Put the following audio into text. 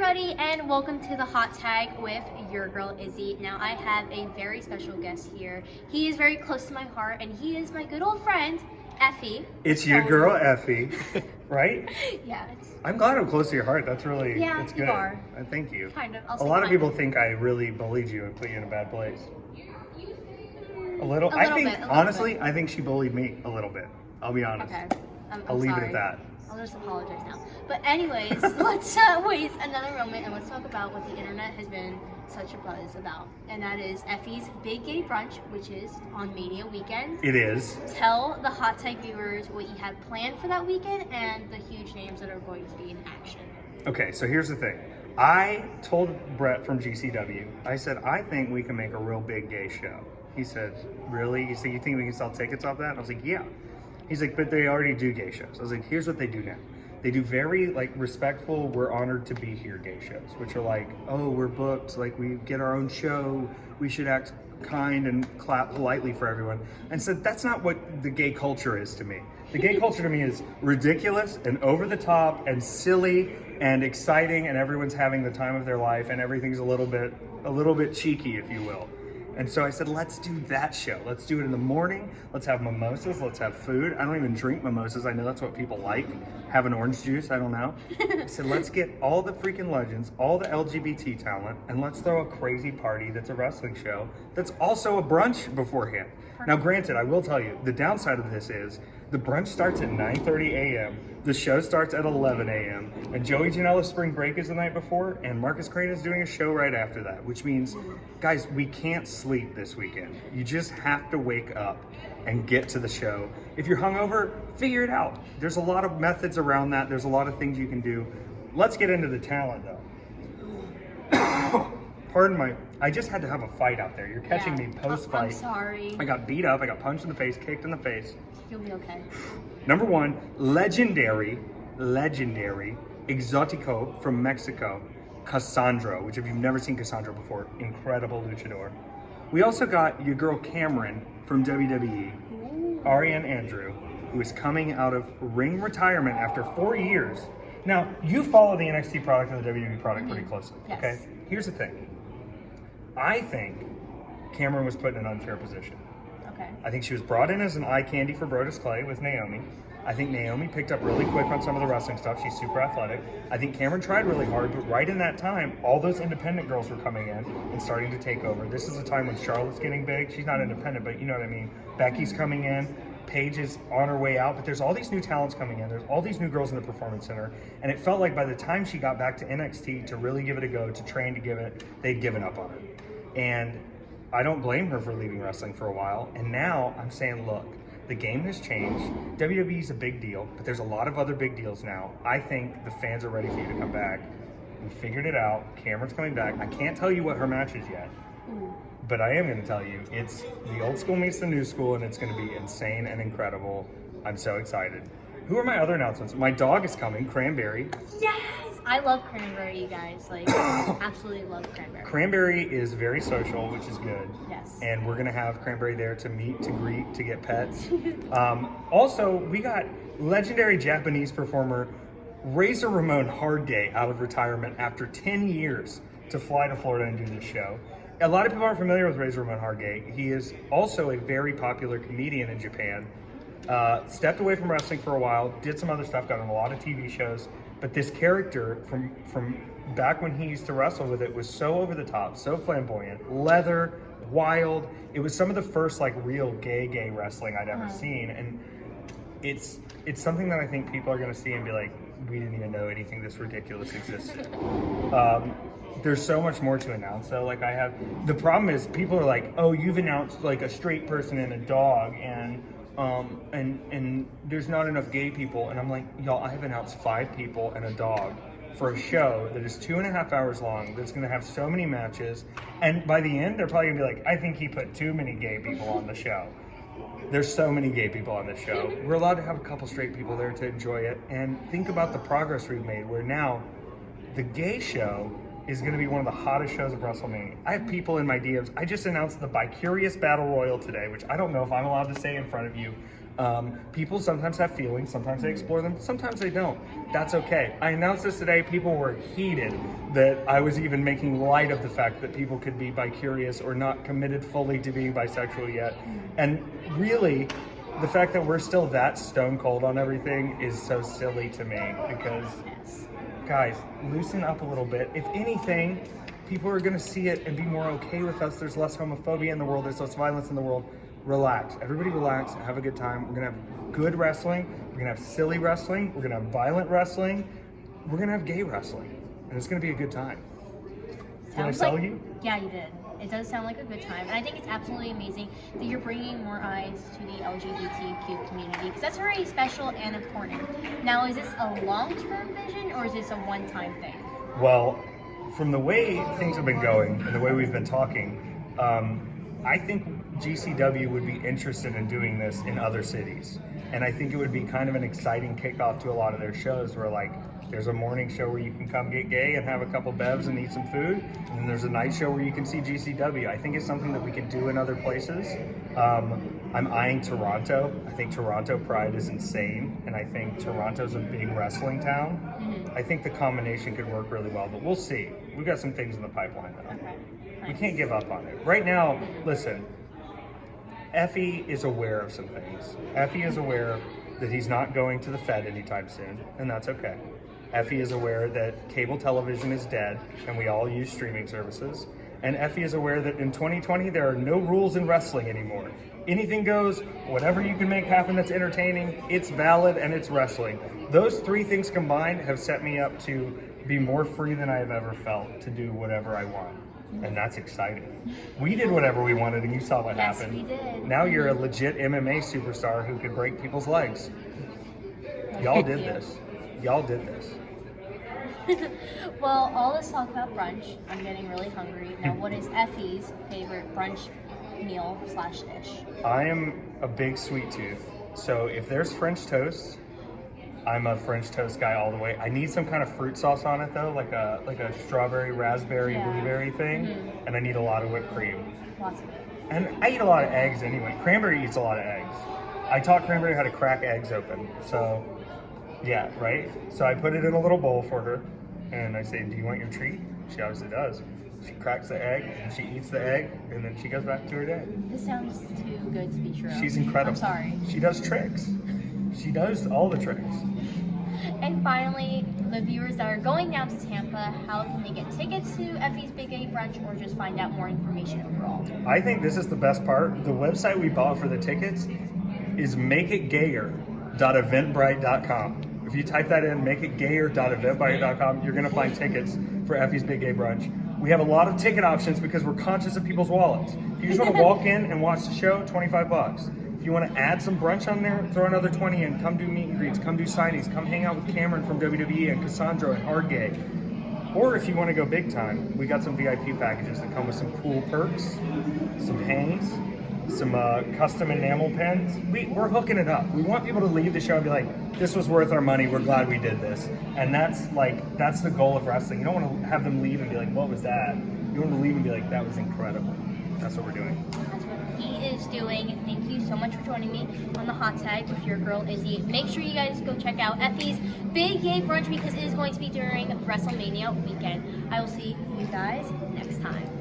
everybody, and welcome to the Hot Tag with your girl Izzy. Now I have a very special guest here. He is very close to my heart, and he is my good old friend, Effy. It's your girl Effy, right? Yeah. I'm glad I'm close to your heart. That's really, Yeah, that's you good. are. Thank you. Kind of. A lot of people think I really bullied you and put you in a bad place. A little. Honestly, I think she bullied me a little bit. I'll be honest. Okay. I'm I'll leave sorry. it at that. I'll just apologize now. But anyways, let's waste another moment and let's talk about what the internet has been such a buzz about. And that is Effy's Big Gay Brunch, which is on Mania Weekend. It is. Tell the Hot Tag viewers what you have planned for that weekend and the huge names that are going to be in action. Okay, so here's the thing. I told Brett from GCW, I said, I think we can make a real big gay show. He said, really? He said, you think we can sell tickets off that? And I was like, yeah. He's like, but they already do gay shows. I was like, here's what they do now. They do very respectful, we're honored to be here gay shows, which are like, oh, we're booked, we get our own show, we should act kind and clap politely for everyone. And so that's not what the gay culture is to me. The gay culture to me is ridiculous and over the top and silly and exciting, and everyone's having the time of their life, and everything's a little bit cheeky, if you will. And so I said, let's do that show. Let's do it in the morning. Let's have mimosas. Let's have food. I don't even drink mimosas. I know that's what people like. Have an orange juice. I don't know. I said, let's get all the freaking legends, all the LGBT talent, and let's throw a crazy party that's a wrestling show that's also a brunch beforehand. Now, granted, I will tell you, the downside of this is the brunch starts at 9:30 a.m. The show starts at 11 a.m. And Joey Janela's spring break is the night before, and Marcus Crane is doing a show right after that, which means, guys, we can't sleep this weekend. You just have to wake up and get to the show. If you're hungover, figure it out. There's a lot of methods around that. There's a lot of things you can do. Let's get into the talent, though. I just had to have a fight out there. You're catching me post-fight. I'm sorry. I got beat up. I got punched in the face, kicked in the face. You'll be okay. Number one, legendary Exotico from Mexico, Cassandra, which if you've never seen Cassandra before, incredible luchador. We also got your girl Cameron from WWE, Ariane Andrews, who is coming out of ring retirement after 4 years. Now, you follow the NXT product and the WWE product pretty closely, Yes. okay? Here's the thing. I think Cameron was put in an unfair position. Okay. I think she was brought in as an eye candy for Brodus Clay with Naomi. I think Naomi picked up really quick on some of the wrestling stuff. She's super athletic. I think Cameron tried really hard, but right in that time, all those independent girls were coming in and starting to take over. This is a time when Charlotte's getting big. She's not independent, but you know what I mean. Becky's coming in. Paige is on her way out, but there's all these new talents coming in. There's all these new girls in the Performance Center. And it felt like by the time she got back to NXT to really give it a go, to train to give it, they'd given up on it. And I don't blame her for leaving wrestling for a while. And now I'm saying, look, the game has changed. WWE's a big deal, but there's a lot of other big deals now. I think the fans are ready for you to come back. We figured it out. Cameron's coming back. I can't tell you what her match is yet, but I am going to tell you it's the old school meets the new school, and it's going to be insane and incredible. I'm so excited. Who are my other announcements? My dog is coming, Cranberry. Yes! I love Cranberry, you guys. Absolutely love Cranberry. Cranberry is very social, which is good. Yes. And we're going to have Cranberry there to meet, to greet, to get pets. Also, we got legendary Japanese performer Razor Ramon Hardgay out of retirement after 10 years to fly to Florida and do this show. A lot of people aren't familiar with Razor Ramon Hardgay. He is also a very popular comedian in Japan. Stepped away from wrestling for a while, did some other stuff, got on a lot of TV shows. But this character from back when he used to wrestle with it was so over the top, so flamboyant, leather, wild. It was some of the first real gay wrestling I'd ever seen, and it's something that I think people are going to see and be like, we didn't even know anything this ridiculous existed. There's so much more to announce though. The problem is people are like, oh, you've announced a straight person and a dog, and there's not enough gay people. And I'm like, y'all, I have announced 5 people and a dog for a show that is 2.5 hours long, that's going to have so many matches. And by the end, they're probably going to be like, I think he put too many gay people on the show. There's so many gay people on this show. We're allowed to have a couple straight people there to enjoy it. And think about the progress we've made, where now the gay show is going to be one of the hottest shows of WrestleMania. I have people in my DMs. I just announced the Bicurious Battle Royal today, which I don't know if I'm allowed to say in front of you, People sometimes have feelings, sometimes they explore them, sometimes they don't. That's okay. I announced this today. People were heated that I was even making light of the fact that people could be bi-curious or not committed fully to being bisexual yet. And really, the fact that we're still that stone cold on everything is so silly to me because, guys, loosen up a little bit. If anything, people are going to see it and be more okay with us. There's less homophobia in the world. There's less violence in the world. Relax. Everybody relax. Have a good time. We're going to have good wrestling. We're going to have silly wrestling. We're going to have violent wrestling. We're going to have gay wrestling. And it's going to be a good time. Did I sell you? Yeah, you did. It does sound like a good time. And I think it's absolutely amazing that you're bringing more eyes to the LGBTQ community because that's very special and important. Now, is this a long-term vision or is this a one-time thing? Well, from the way things have been going and the way we've been talking, I think GCW would be interested in doing this in other cities. And I think it would be kind of an exciting kickoff to a lot of their shows where like there's a morning show where you can come get gay and have a couple bevs and eat some food. And then there's a night show where you can see GCW. I think it's something that we could do in other places. I'm eyeing Toronto. I think Toronto Pride is insane. And I think Toronto's a big wrestling town. I think the combination could work really well, but we'll see. We've got some things in the pipeline though. Okay. We can't give up on it. Right now, listen, Effy is aware of some things. Effy is aware that he's not going to the Fed anytime soon, and that's okay. Effy is aware that cable television is dead, and we all use streaming services. And Effy is aware that in 2020, there are no rules in wrestling anymore. Anything goes, whatever you can make happen that's entertaining, it's valid and it's wrestling. Those three things combined have set me up to be more free than I have ever felt to do whatever I want. And that's exciting. We did whatever we wanted and you saw what happened. Yes, we did. Now you're a legit MMA superstar who could break people's legs. Y'all did this. Y'all did this. Well, all this talk about brunch, I'm getting really hungry. Now, what is Effy's favorite brunch meal / dish? I am a big sweet tooth. So if there's French toast, I'm a French toast guy all the way. I need some kind of fruit sauce on it though, like a strawberry, raspberry, blueberry thing. And I need a lot of whipped cream. Lots of it. And I eat a lot of eggs anyway. Cranberry eats a lot of eggs. I taught Cranberry how to crack eggs open. So, yeah, right? So I put it in a little bowl for her. And I say, do you want your treat? She obviously does. She cracks the egg, and she eats the egg, and then she goes back to her day. This sounds too good to be true. She's incredible. I'm sorry. She does tricks. She does all the tricks. And finally, the viewers that are going down to Tampa, how can they get tickets to Effy's Big A Brunch or just find out more information overall? I think this is the best part. The website we bought for the tickets is makeitgayer.eventbrite.com. If you type that in, makeitgayer.eventbrite.com, you're going to find tickets for Effy's Big A Brunch. We have a lot of ticket options because we're conscious of people's wallets. If you just want to walk in and watch the show, $25. If you want to add some brunch on there, throw another 20 in. Come do meet and greets, come do signings, come hang out with Cameron from WWE and Cassandra and Hard Gay. Or if you want to go big time, we got some VIP packages that come with some cool perks, some hangs, some custom enamel pens. We're hooking it up. We want people to leave the show and be like, this was worth our money. We're glad we did this. And that's the goal of wrestling. You don't want to have them leave and be like, what was that? You want to leave and be like, that was incredible. That's what we're doing. That's what he is doing. Thank you so much for joining me on the hot tag with your girl Izzy. Make sure you guys go check out Effy's Big Gay Brunch because it is going to be during WrestleMania weekend. I will see you guys next time.